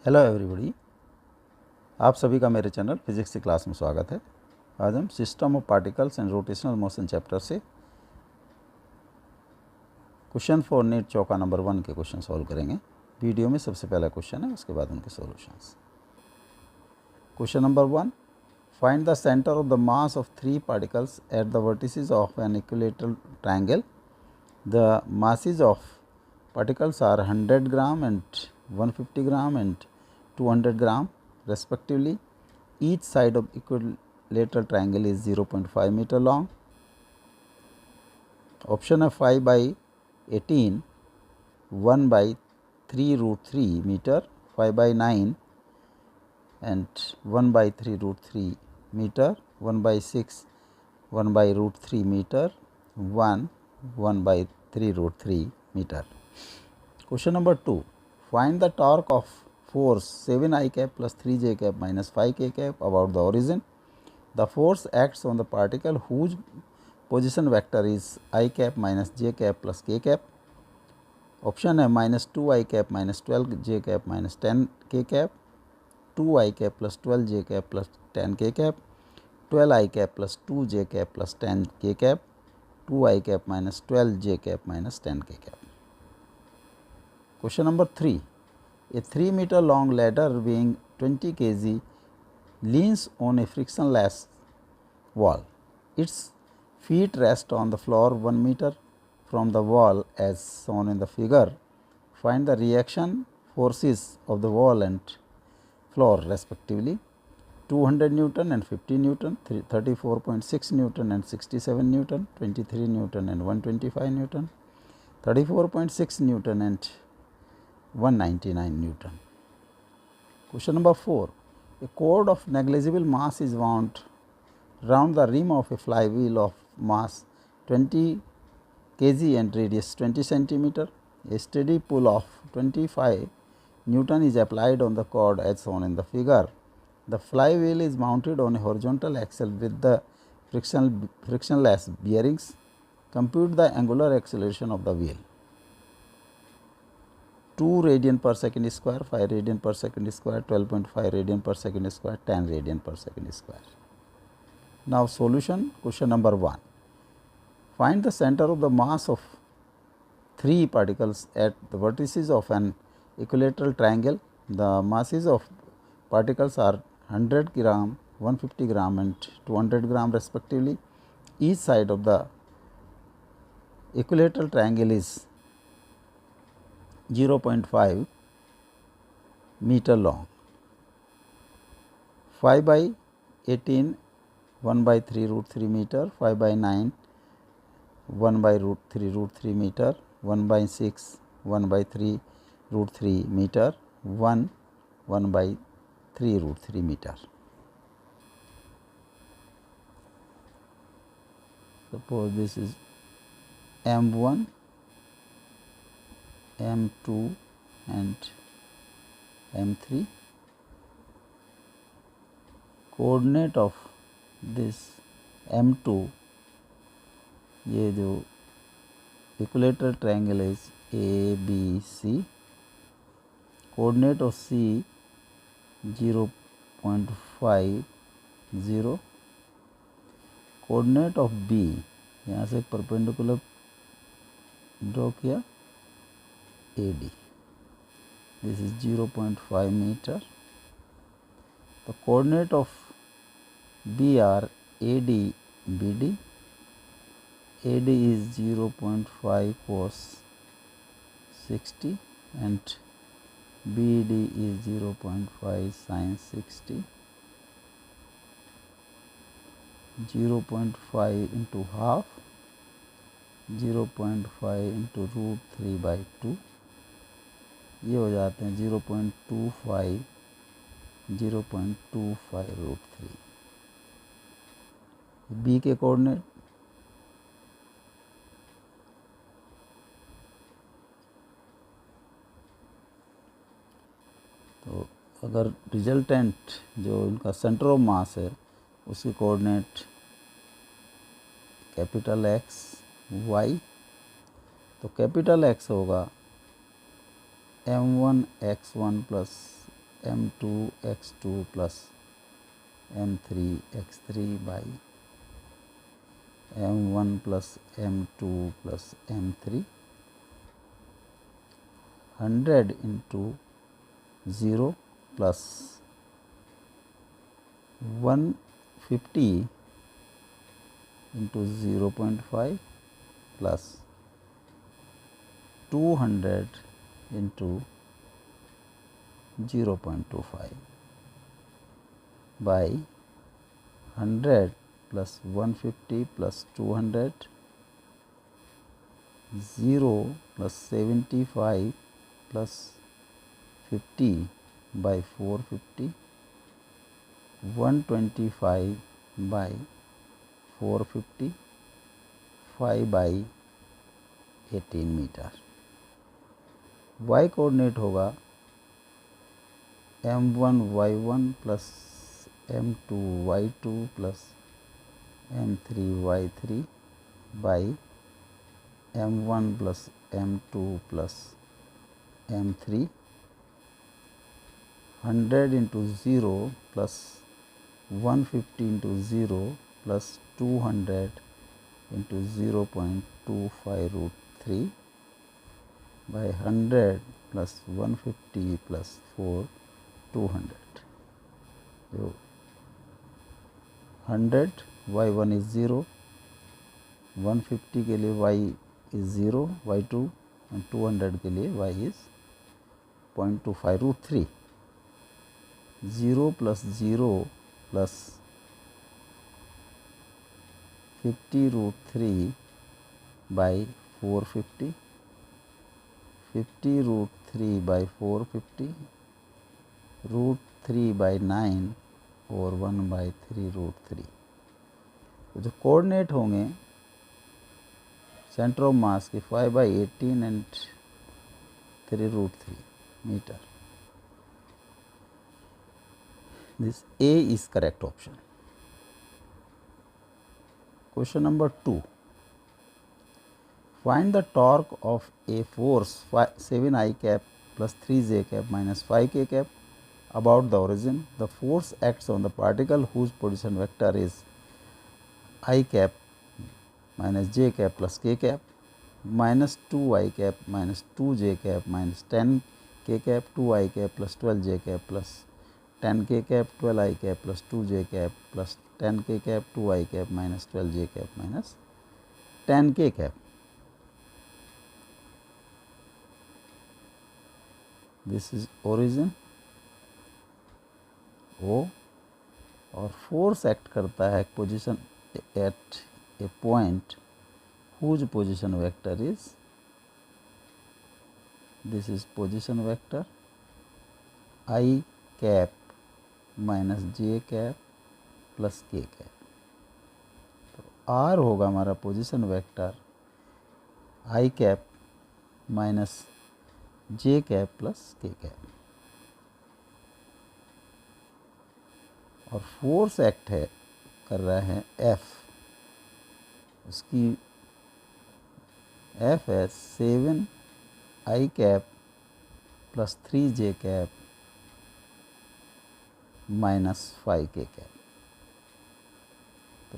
Hello everybody, आप सभी का मेरे चैनल फिजिक्स की क्लास में स्वागत है। आज हम system of particles and rotational motion chapter से क्वेश्चन फॉर नीट चौका नंबर 1 के क्वेश्चन सॉल्व करेंगे। वीडियो में सबसे पहला क्वेश्चन है, उसके बाद उनके solutions. Question number 1, find the centre of the mass of 3 particles at the vertices of an equilateral triangle. The masses of particles are 100 gram and 150 gram and 200 gram respectively. Each side of equilateral triangle is 0.5 meter long. Option है 5 by 18, 1 by 3 root 3 meter, 5 by 9 and 1 by 3 root 3 meter, 1 by 6, 1 by root 3 meter, 1 by 3 root 3 meter. Question number 2, find the torque of force 7 I cap plus 3 j cap minus 5 k cap about the origin. The force acts on the particle whose position vector is I cap minus j cap plus k cap. Option है minus 2 I cap minus 12 j cap minus 10 k cap, 2 I cap plus 12 j cap plus 10 k cap, 12 I cap plus 2 j cap plus 10 k cap, 2 I cap minus 12 j cap minus 10 k cap. Question number 3, a 3 meter long ladder weighing 20 kg leans on a frictionless wall. Its feet rest on the floor 1 meter from the wall as shown in the figure. Find the reaction forces of the wall and floor respectively. 200 Newton and 50 Newton, 34.6 Newton and 67 Newton, 23 Newton and 125 Newton, 34.6 Newton and 199 Newton. Question number 4, a cord of negligible mass is wound round the rim of a flywheel of mass 20 kg and radius 20 centimeter. A steady pull of 25 Newton is applied on the cord as shown in the figure. The flywheel is mounted on a horizontal axle with the frictionless bearings. Compute the angular acceleration of the wheel. 2 radian per second square, 5 radian per second square, 12.5 radian per second square, 10 radian per second square. Now solution, question number 1. Find the center of the mass of 3 particles at the vertices of an equilateral triangle. The masses of particles are 100 gram, 150 gram and 200 gram respectively. Each side of the equilateral triangle is 0.5 meter long. 5 by 18, 1 by 3 root 3 meter, 5 by 9, 1 by root 3 meter, 1 by 6, 1 by 3 root 3 meter, 1 by 3 root 3 meter. Suppose this is M1, M2 and M3. Coordinate of this M2, ये जो equilateral triangle is ABC. Coordinate of C 0.50. Coordinate of B, यहाँ से एक perpendicular draw किया AD. This is 0.5 meter. The coordinate of B are AD, BD. AD is 0.5 cos 60 and BD is 0.5 sin 60. 0.5 into half, 0.5 into root 3 by 2. ये हो जाते हैं 0.25 root 3. B के coordinate तो अगर रिजल्टेंट जो इनका सेंटर ऑफ मास है उसकी कोऑर्डिनेट कैपिटल X Y, तो कैपिटल X होगा M1 x1 plus m2 x2 plus m3 x3 by m1 plus m2 plus m3, 100 into 0 plus 150 into 0.5 plus 200 into 0.25 by 100 plus 150 plus 200, 0 plus 75 plus 50 by 450, 125 by 450, 5 by 18 metre. y coordinate होगा m1 y1 plus m2 y2 plus m3 y3 by m1 plus m2 plus m3, 100 into 0 plus 150 into 0 plus 200 into 0.25 root 3 by 100 plus 150 plus 4, 200. So 100 y1 is 0, 150 के लिए y is 0, y2 and 200 के लिए y is 0.25 root 3. 0 plus 0 plus 50 root 3 by 450, 50 root 3 by 450, root 3 by 9 और 1 by 3 root 3. तो जो coordinate होंगे centre of mass के 5 by 18 and 3 root 3 meter. This A is correct option. Question number 2. Find the torque of a force 7I cap plus 3j cap minus 5k cap about the origin. The force acts on the particle whose position vector is I cap minus j cap plus k cap minus 2I cap minus 2j cap minus 10k cap 2I cap plus 12j cap plus 10k cap 12I cap plus 2j cap plus 10k cap 2I cap minus 12j cap minus 10k cap. This is origin O और force act करता है position eight A point whose position vector is, this is position vector I cap minus j cap plus k cap. तो R होगा हमारा position vector I cap minus j cap plus k cap और force act है कर रहा है F, उसकी F है 7I cap plus 3j cap minus 5k cap. तो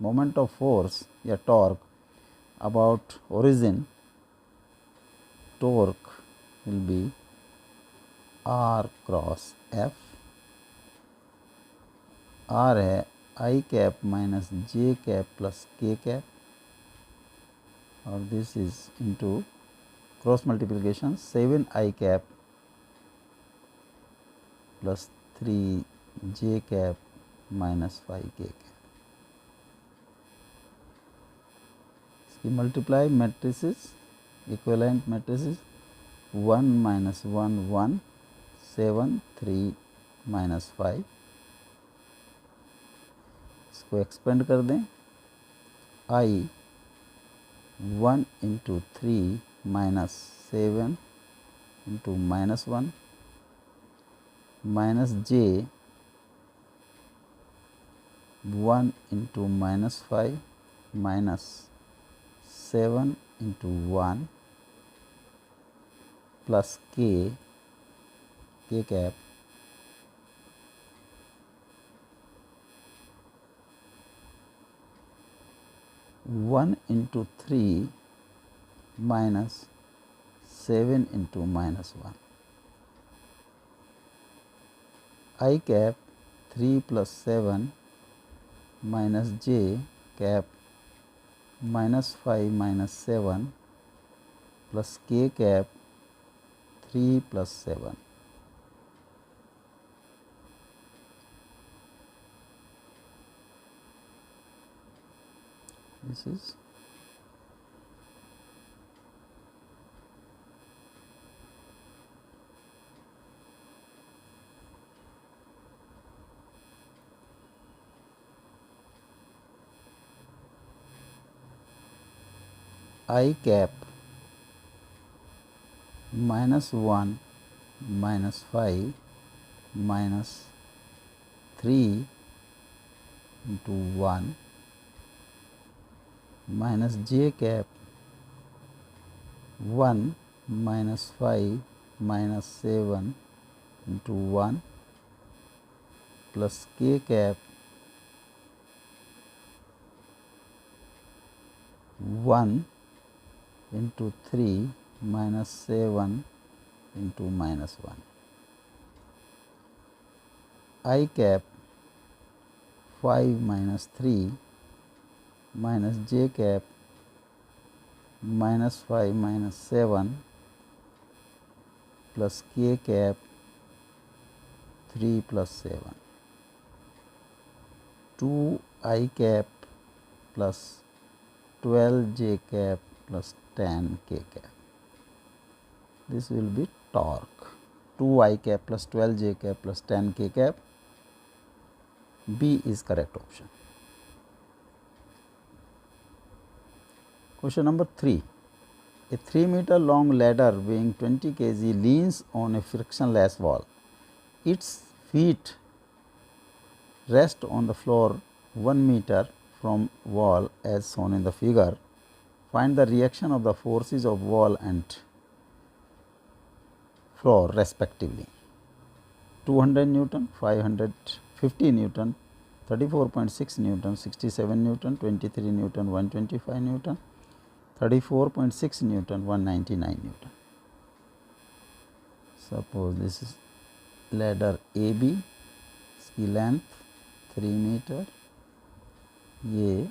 मोमेंट ऑफ फोर्स या torque about origin, torque will be R cross F. R है I cap minus j cap plus k cap और this is into cross multiplication 7I cap plus 3j cap minus 5k cap. इसकी multiply matrices equivalent matrices 1 minus 1 1 7 3 minus 5. इसको expand कर दें I 1 into 3 minus 7 into minus 1 minus j 1 into minus 5 minus 7 into 1 plus k k cap (1 into 3 minus 7 into minus 1). I cap 3 plus 7 minus j cap minus 5 minus 7 plus k cap 3 plus 7. This is I cap minus 1 minus 5 minus 3 into 1 minus j cap 1 minus 5 minus 7 into 1 plus k cap 1 into 3 minus 7 into minus 1. I cap 5 minus 3 minus j cap minus 5 minus 7 plus k cap 3 plus 7. 2 I cap plus 12 j cap plus 10 k cap. This will be torque. 2 I cap plus 12 j cap plus 10 k cap. B is correct option. Question number 3. A 3-meter long ladder weighing 20 kg leans on a frictionless wall. Its feet rest on the floor 1 meter from wall as shown in the figure. Find the reaction of the forces of wall and floor respectively. 200 Newton, 550 Newton, 34.6 Newton, 67 Newton, 23 Newton, 125 Newton, 34.6 Newton, 199 Newton. Suppose this is ladder AB, इसकी length 3 meter, ये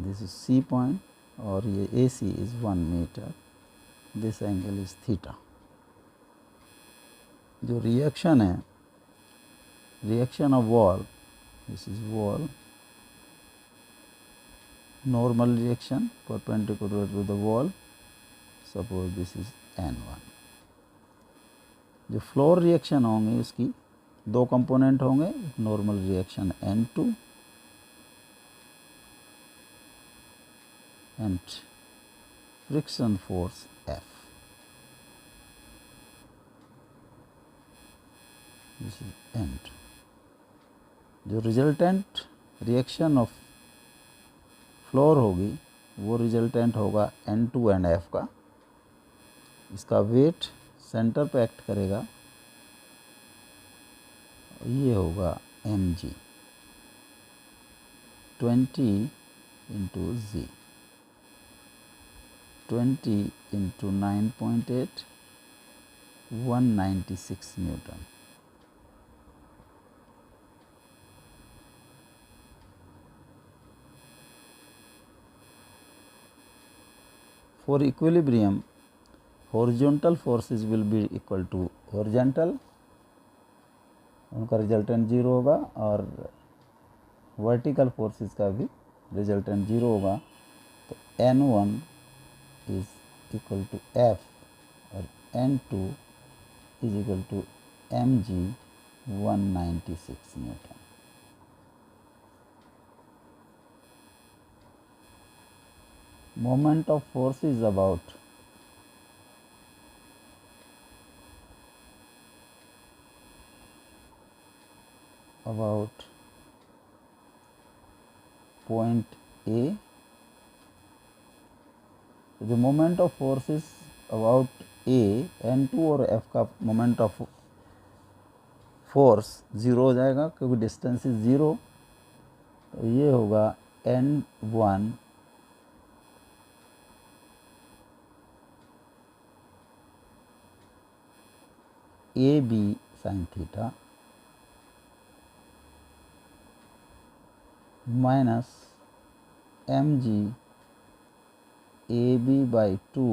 this is C point और ये AC is 1 meter. This angle is theta. जो reaction है, reaction of wall, this is wall, normal reaction perpendicular to the wall. Suppose this is N1. जो floor reaction होंगे इसकी 2 component होंगे, normal reaction N2 and friction force F. This is N2. जो resultant reaction of floor होगी वो resultant होगा N2 and F का. इसका वेट सेंटर पे एक्ट करेगा, ये होगा mg 20 into z, 20 into 9.8, 196 Newton. For equilibrium, horizontal forces will be equal to horizontal, उनका रिजल्टेंट 0 होगा, और वर्टिकल फोर्सेस का भी रिजल्टेंट 0 होगा. तो N1 is equal to F और N2 is equal to mg 196 newton. Moment of force is about point A. The moment of force is about A N2 और F का moment of force zero हो जाएगा क्योंकि distance is zero. तो ये होगा N1 AB sine theta minus mg AB by 2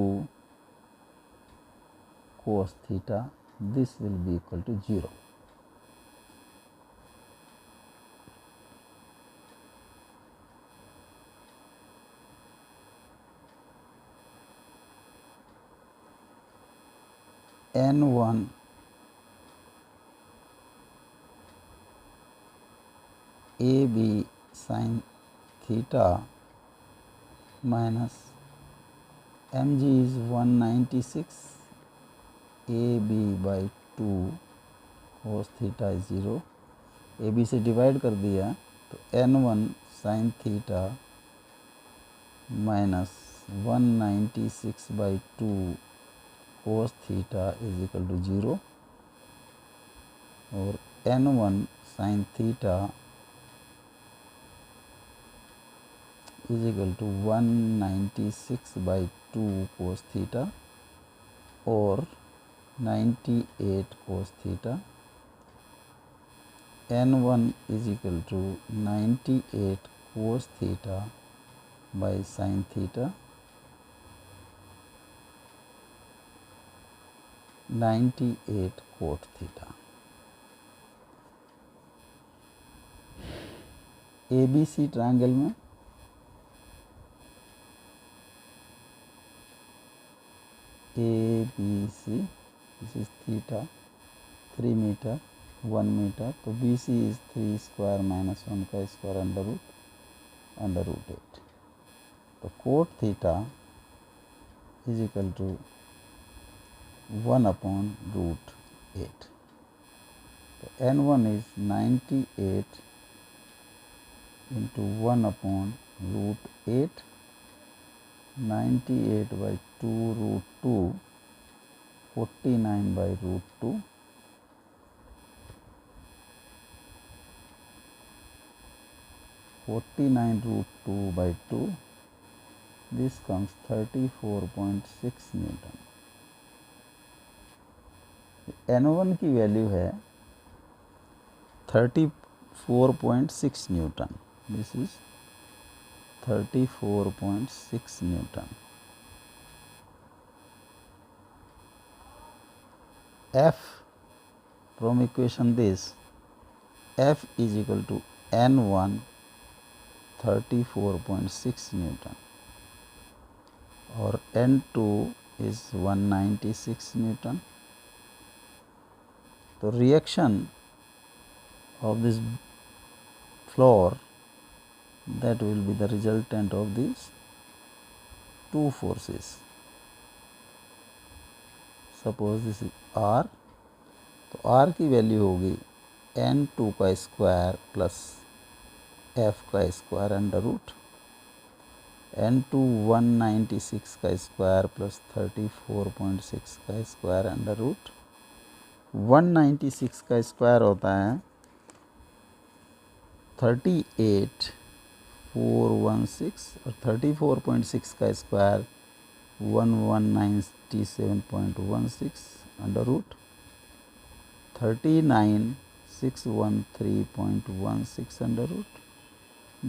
cos theta. This will be equal to 0. N1 AB sin theta minus mg is 196 AB by 2 cos theta is 0. AB से divide कर दिया तो N1 sin theta minus 196 by 2 cos theta is equal to 0 और N1 sin theta is equal to 196 by 2 cos theta or 98 cos theta. N1 is equal to 98 cos theta by sin theta, 98 cot theta. ABC triangle में ABC, this is theta 3 meter 1 meter, तो BC is 3 square minus 1 का square under root 8. तो cot theta is equal to 1 upon root 8. तो N1 is 98 into 1 upon root 8. 98 by 2 root 2, 49 by root 2, 49 root 2 by 2, this comes 34.6 Newton. N1 की value है 34.6 Newton. This is 34.6 Newton. F from equation this, F is equal to N1 34.6 Newton और N2 is 196 Newton. तो reaction of this floor, that will be the resultant of these two forces. Suppose this is R, तो R की value होगी N2 का square plus F का square under root, N2 196 का square plus 34.6 का square under root. 196 का square होता है 38,416 और 34.6 का square 1197.16 under root 39,613.16 under root.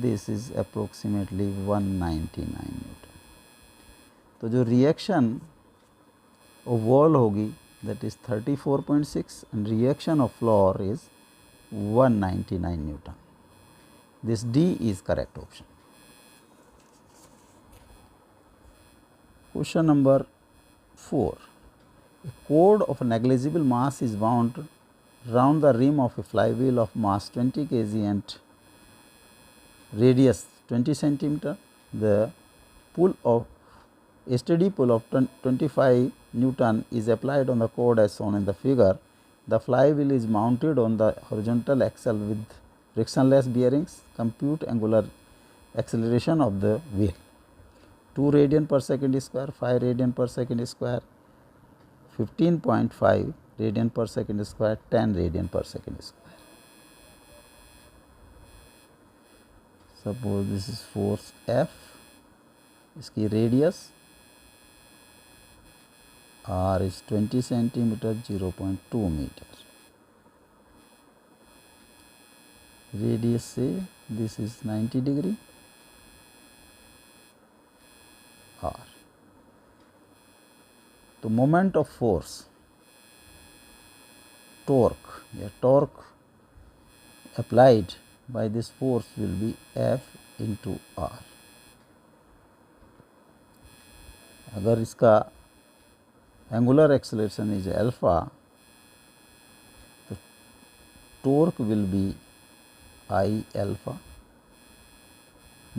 This is approximately 199 newton. तो जो रिएक्शन ऑफ वॉल होगी that is 34.6 and reaction of floor is 199 Newton. This D is correct option. Question number 4. A cord of a negligible mass is wound round the rim of a flywheel of mass 20 kg and radius 20 centimeter. The pull of a steady pull of 25 Newton is applied on the cord as shown in the figure. The flywheel is mounted on the horizontal axle with frictionless bearings. Compute angular acceleration of the wheel. 2 radian per second square, 5 radian per second square, 15.5 radian per second square, 10 radian per second square. Suppose this is force F, इसकी radius R is 20 centimetre, 0.2 metre. Radius से this is 90 degree R. तो moment of force, torque applied by this force will be F into R. अगर इसका angular acceleration is alpha, तो torque will be I alpha.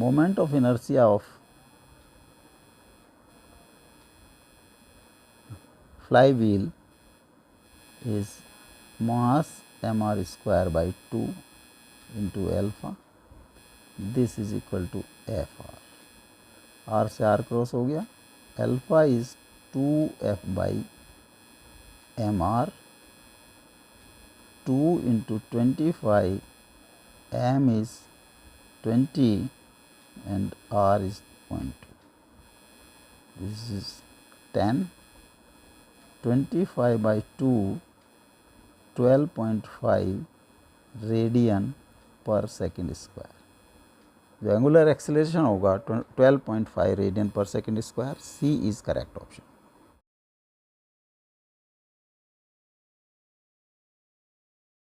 Moment of inertia of flywheel is mass mr square by 2 into alpha. This is equal to Fr. R से R cross हो गया. Alpha is 2F by mr. 2 into 25. M is 20 and R is 0.2. This is 10. 25 by 2, 12.5 radian per second square. जो angular acceleration होगा 12.5 radian per second square. C is correct option.